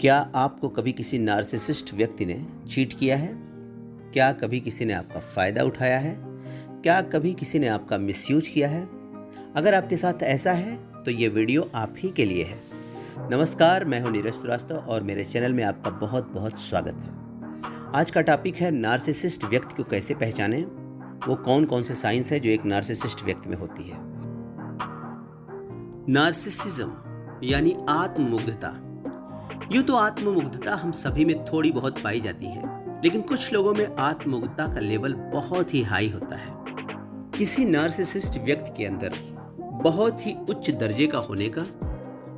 क्या आपको कभी किसी नार्सिसिस्ट व्यक्ति ने चीट किया है? क्या कभी किसी ने आपका फ़ायदा उठाया है? क्या कभी किसी ने आपका मिसयूज किया है? अगर आपके साथ ऐसा है तो ये वीडियो आप ही के लिए है। नमस्कार, मैं हूं नीरज श्रीवास्तव और मेरे चैनल में आपका बहुत बहुत स्वागत है। आज का टॉपिक है नार्सिसिस्ट व्यक्ति को कैसे पहचानें, वो कौन कौन से साइंस है जो एक नार्सिसिस्ट व्यक्ति में होती है। नार्सिसिज्म यानी आत्ममुग्धता। यूँ तो आत्ममुग्धता हम सभी में थोड़ी बहुत पाई जाती है, लेकिन कुछ लोगों में आत्ममुग्धता का लेवल बहुत ही हाई होता है। किसी नार्सिसिस्ट व्यक्ति के अंदर बहुत ही उच्च दर्जे का होने का,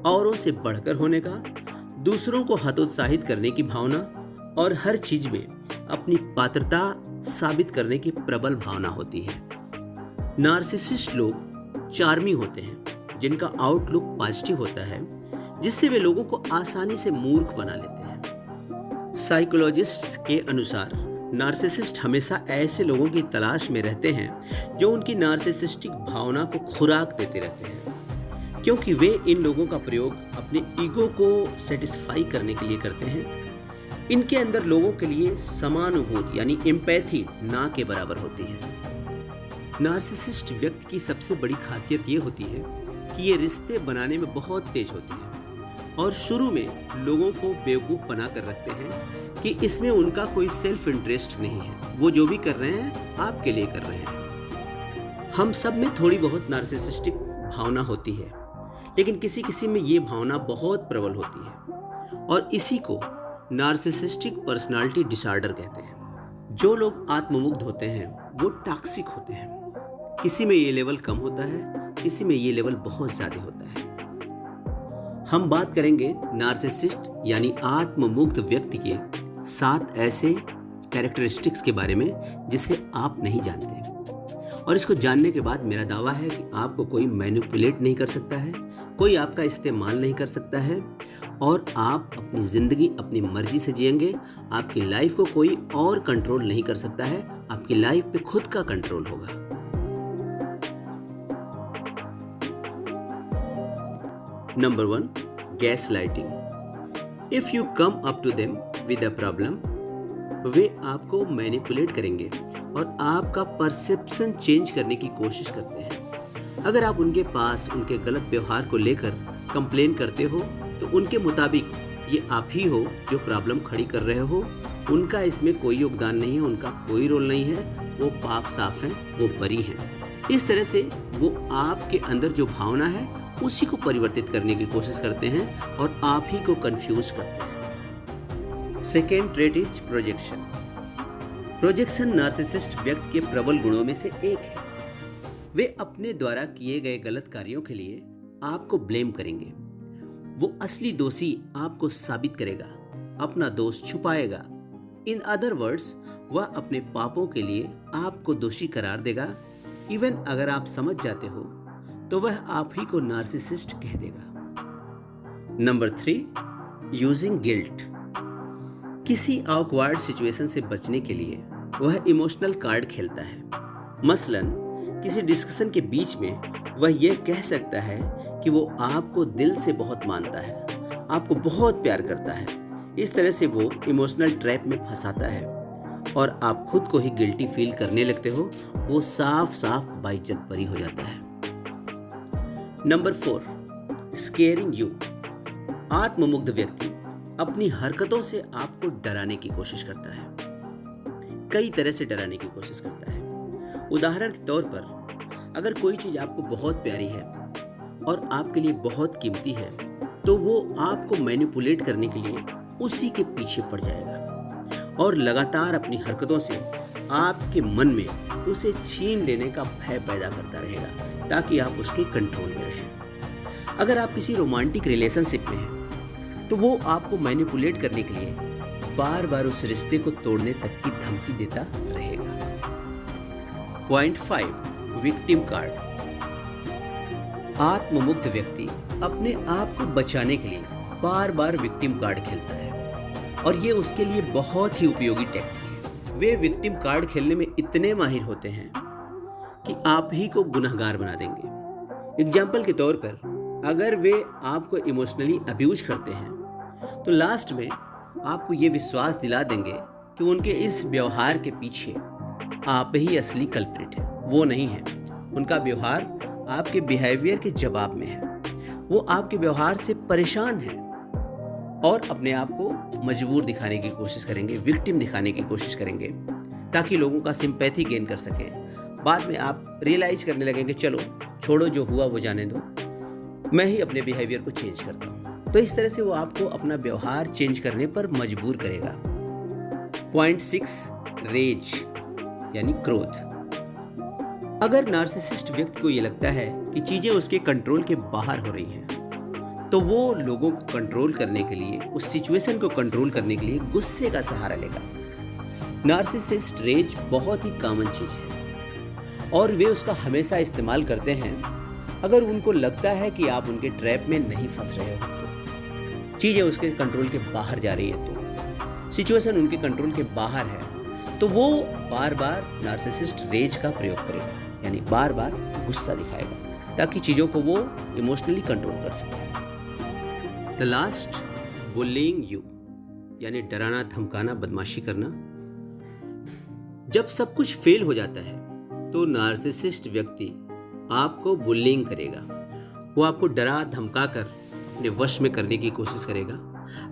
औरों से बढ़कर होने का, दूसरों को हतोत्साहित करने की भावना और हर चीज में अपनी पात्रता साबित करने की प्रबल भावना होती है। नार्सिसिस्ट लोग चार्मिंग होते हैं, जिनका आउटलुक पॉजिटिव होता है, जिससे वे लोगों को आसानी से मूर्ख बना लेते हैं। साइकोलॉजिस्ट्स के अनुसार नार्सिसिस्ट हमेशा ऐसे लोगों की तलाश में रहते हैं जो उनकी नार्सिसिस्टिक भावना को खुराक देते रहते हैं, क्योंकि वे इन लोगों का प्रयोग अपने ईगो को सेटिस्फाई करने के लिए करते हैं। इनके अंदर लोगों के लिए समानुभूति यानी एम्पैथी ना के बराबर होती है। नार्सिसिस्ट व्यक्ति की सबसे बड़ी खासियत ये होती है कि ये रिश्ते बनाने में बहुत तेज होती है और शुरू में लोगों को बेवकूफ़ बना कर रखते हैं कि इसमें उनका कोई सेल्फ इंटरेस्ट नहीं है, वो जो भी कर रहे हैं आपके लिए कर रहे हैं। हम सब में थोड़ी बहुत नार्सिसिस्टिक भावना होती है, लेकिन किसी किसी में ये भावना बहुत प्रबल होती है और इसी को नार्सिसिस्टिक पर्सनालिटी डिसऑर्डर कहते हैं। जो लोग आत्ममुग्ध होते हैं वो टॉक्सिक होते हैं। किसी में ये लेवल कम होता है, किसी में ये लेवल बहुत ज़्यादा होता है। हम बात करेंगे नार्सिसिस्ट यानी आत्ममुग्ध व्यक्ति के 7 ऐसे कैरेक्टरिस्टिक्स के बारे में जिसे आप नहीं जानते, और इसको जानने के बाद मेरा दावा है कि आपको कोई मैनिपुलेट नहीं कर सकता है, कोई आपका इस्तेमाल नहीं कर सकता है और आप अपनी ज़िंदगी अपनी मर्जी से जिएंगे। आपकी लाइफ को कोई और कंट्रोल नहीं कर सकता है, आपकी लाइफ पे खुद का कंट्रोल होगा। Number 1, gaslighting. If you come up to them with a problem, वे आपको मैनिपुलेट करेंगे और आपका परसेप्शन चेंज करने की कोशिश करते हैं। अगर आप उनके पास उनके गलत व्यवहार को लेकर कंप्लेन करते हो तो उनके मुताबिक ये आप ही हो जो प्रॉब्लम खड़ी कर रहे हो, उनका इसमें कोई योगदान नहीं है, उनका कोई रोल नहीं है, वो पाक साफ हैं, वो बरी हैं। इस तरह से वो आपके अंदर जो भावना है उसी को परिवर्तित करने की कोशिश करते हैं और आप ही को कंफ्यूज करते हैं। Second trait is projection. Projection narcissist व्यक्ति के प्रबल गुणों में से एक है। वे अपने द्वारा किए गए गलत कार्यों के लिए आपको ब्लेम करेंगे। वो असली दोषी आपको साबित करेगा, अपना दोष छुपाएगा। इन अदर वर्ड्स, वह अपने पापों के लिए आपको दोषी करार देगा। इवन अगर आप समझ जाते हो तो वह आप ही को नार्सिसिस्ट कह देगा। Number 3, using guilt. किसी ऑकवर्ड सिचुएशन से बचने के लिए वह इमोशनल कार्ड खेलता है। मसलन किसी डिस्कशन के बीच में वह यह कह सकता है कि वो आपको दिल से बहुत मानता है, आपको बहुत प्यार करता है। इस तरह से वो इमोशनल ट्रैप में फंसाता है और आप खुद को ही गिल्टी फील करने लगते हो। वो साफ साफ बाइज्जत बरी हो जाता है। Number 4, squaring you. आत्ममुग्ध व्यक्ति अपनी हरकतों से आपको डराने की कोशिश करता है, कई तरह से डराने की कोशिश करता है। उदाहरण के तौर पर, अगर कोई चीज़ आपको बहुत प्यारी है और आपके लिए बहुत कीमती है तो वो आपको मैनिपुलेट करने के लिए उसी के पीछे पड़ जाएगा और लगातार अपनी हरकतों से आपके मन में उसे छीन लेने का भय पैदा करता रहेगा ताकि आप उसके कंट्रोल में रहें। अगर आप किसी रोमांटिक रिलेशनशिप में हैं तो वो आपको मैनिपुलेट करने के लिए बार बार उस रिश्ते को तोड़ने तक की धमकी देता रहेगा। Point 5, victim card. आत्ममुग्ध व्यक्ति अपने आप को बचाने के लिए बार बार विक्टिम कार्ड खेलता है और ये उसके लिए बहुत ही उपयोगी टेक्निक है। वे विक्टिम कार्ड खेलने में इतने माहिर होते हैं कि आप ही को गुनहगार बना देंगे। एग्जाम्पल के तौर पर, अगर वे आपको इमोशनली अब्यूज करते हैं तो लास्ट में आपको ये विश्वास दिला देंगे कि उनके इस व्यवहार के पीछे आप ही असली कल्प्रिट है, वो नहीं है। उनका व्यवहार आपके बिहेवियर के जवाब में है। वो आपके व्यवहार से परेशान है और अपने आप को मजबूर दिखाने की कोशिश करेंगे, विक्टिम दिखाने की कोशिश करेंगे, ताकि लोगों का सिंपैथी गेन कर सकें। बाद में आप रियलाइज करने लगेंगे, चलो छोड़ो, जो हुआ वो जाने दो, मैं ही अपने बिहेवियर को चेंज करता हूँ। तो इस तरह से वो आपको अपना व्यवहार चेंज करने पर मजबूर करेगा। पॉइंट 6, रेज यानी क्रोध। अगर नार्सिसिस्ट व्यक्ति को ये लगता है कि चीजें उसके कंट्रोल के बाहर हो रही हैं, तो वो लोगों को कंट्रोल करने के लिए, उस सिचुएशन को कंट्रोल करने के लिए गुस्से का सहारा लेगा। नार्सिसिस्ट रेज बहुत ही कॉमन चीज है और वे उसका हमेशा इस्तेमाल करते हैं अगर उनको लगता है कि आप उनके ट्रैप में नहीं फंस रहे हो, तो चीजें उसके कंट्रोल के बाहर जा रही है, तो सिचुएशन उनके कंट्रोल के बाहर है, तो वो बार बार नार्सिसिस्ट रेज का प्रयोग करेगा, यानी बार बार गुस्सा दिखाएगा, ताकि चीजों को वो इमोशनली कंट्रोल कर सके। द लास्ट, बुलिंग यू, यानी डराना, धमकाना, बदमाशी करना। जब सब कुछ फेल हो जाता है तो नार्सिसिस्ट व्यक्ति आपको बुलिंग करेगा। वो आपको डरा धमका कर अपने वश में करने की कोशिश करेगा।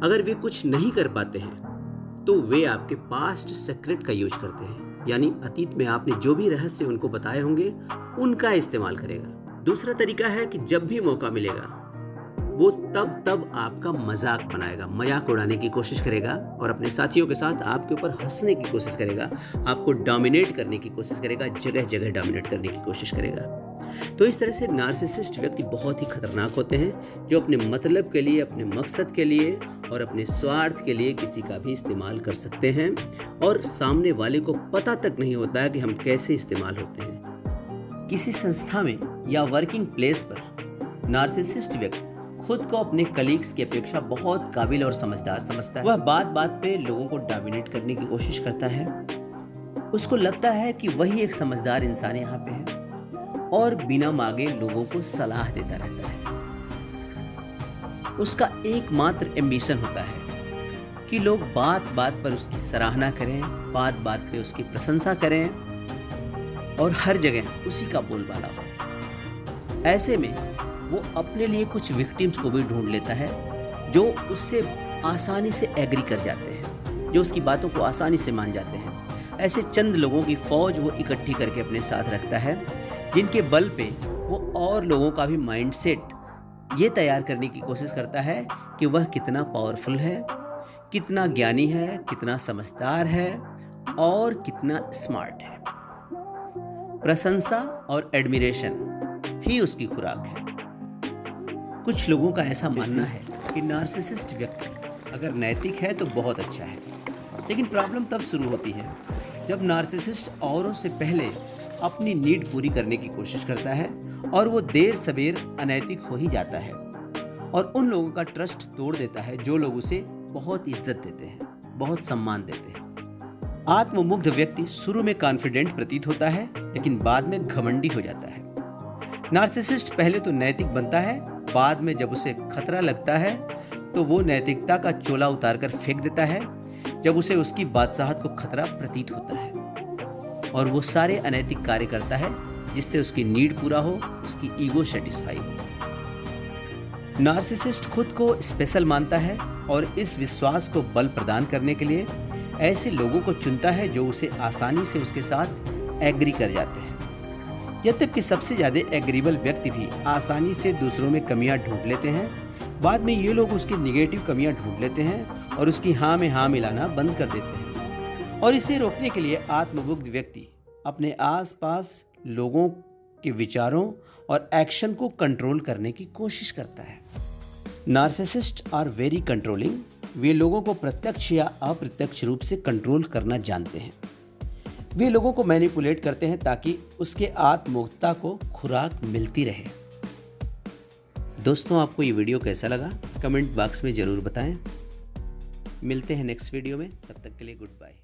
अगर वे कुछ नहीं कर पाते हैं तो वे आपके पास्ट सीक्रेट का यूज करते हैं, यानी अतीत में आपने जो भी रहस्य उनको बताए होंगे उनका इस्तेमाल करेगा। दूसरा तरीका है कि जब भी मौका मिलेगा वो तब आपका मजाक बनाएगा, मजाक उड़ाने की कोशिश करेगा और अपने साथियों के साथ आपके ऊपर हंसने की कोशिश करेगा, आपको डोमिनेट करने की कोशिश करेगा, जगह जगह डोमिनेट करने की कोशिश करेगा। तो इस तरह से नार्सिसिस्ट व्यक्ति बहुत ही खतरनाक होते हैं, जो अपने मतलब के लिए, अपने मकसद के लिए और अपने स्वार्थ के लिए किसी का भी इस्तेमाल कर सकते हैं और सामने वाले को पता तक नहीं होता है कि हम कैसे इस्तेमाल होते हैं। किसी संस्था में या वर्किंग प्लेस पर नार्सिसिस्ट व्यक्ति खुद को अपने कलीग्स की अपेक्षा बहुत काबिल और समझदार समझता है। वह बात बात पे लोगों को डोमिनेट करने की कोशिश करता है। उसको लगता है कि वही एक समझदार इंसान यहाँ पे है और बिना मांगे लोगों को सलाह देता रहता है। उसका एकमात्र एम्बिशन होता है कि लोग बात बात पर उसकी सराहना करें, बात बात पे उसकी प्रशंसा करें और हर जगह उसी का बोलबाला हो। ऐसे में वो अपने लिए कुछ विक्टिम्स को भी ढूंढ लेता है जो उससे आसानी से एग्री कर जाते हैं, जो उसकी बातों को आसानी से मान जाते हैं। ऐसे चंद लोगों की फौज वो इकट्ठी करके अपने साथ रखता है, जिनके बल पे वो और लोगों का भी माइंडसेट ये तैयार करने की कोशिश करता है कि वह कितना पावरफुल है, कितना ज्ञानी है, कितना समझदार है और कितना स्मार्ट है। प्रशंसा और एडमिरेशन ही उसकी खुराक है। कुछ लोगों का ऐसा मानना है कि नार्सिसिस्ट व्यक्ति अगर नैतिक है तो बहुत अच्छा है, लेकिन प्रॉब्लम तब शुरू होती है जब नार्सिसिस्ट औरों से पहले अपनी नीड पूरी करने की कोशिश करता है और वो देर सवेर अनैतिक हो ही जाता है और उन लोगों का ट्रस्ट तोड़ देता है जो लोग उसे बहुत इज्जत देते हैं, बहुत सम्मान देते हैं। आत्ममुग्ध व्यक्ति शुरू में कॉन्फिडेंट प्रतीत होता है, लेकिन बाद में घमंडी हो जाता है। नार्सिसिस्ट पहले तो नैतिक बनता है, बाद में जब उसे खतरा लगता है तो वो नैतिकता का चोला उतारकर फेंक देता है जब उसे उसकी बादशाहत को खतरा प्रतीत होता है, और वो सारे अनैतिक कार्य करता है जिससे उसकी नीड पूरा हो, उसकी ईगो सेटिस्फाई हो। नार्सिसिस्ट खुद को स्पेशल मानता है और इस विश्वास को बल प्रदान करने के लिए ऐसे लोगों को चुनता है जो उसे आसानी से उसके साथ एग्री कर जाते हैं। यद्यपि सबसे ज़्यादा एग्रीबल व्यक्ति भी आसानी से दूसरों में कमियां ढूंढ लेते हैं, बाद में ये लोग उसकी निगेटिव कमियां ढूंढ लेते हैं और उसकी हाँ में हाँ मिलाना बंद कर देते हैं। और इसे रोकने के लिए आत्ममुग्ध व्यक्ति अपने आसपास लोगों के विचारों और एक्शन को कंट्रोल करने की कोशिश करता है। Narcissist are very controlling. वे लोगों को प्रत्यक्ष या अप्रत्यक्ष रूप से कंट्रोल करना जानते हैं। वे लोगों को मैनिपुलेट करते हैं ताकि उसके आत्ममुग्धता को खुराक मिलती रहे। दोस्तों, आपको ये वीडियो कैसा लगा कमेंट बॉक्स में ज़रूर बताएं। मिलते हैं नेक्स्ट वीडियो में, तब तक के लिए गुड बाय।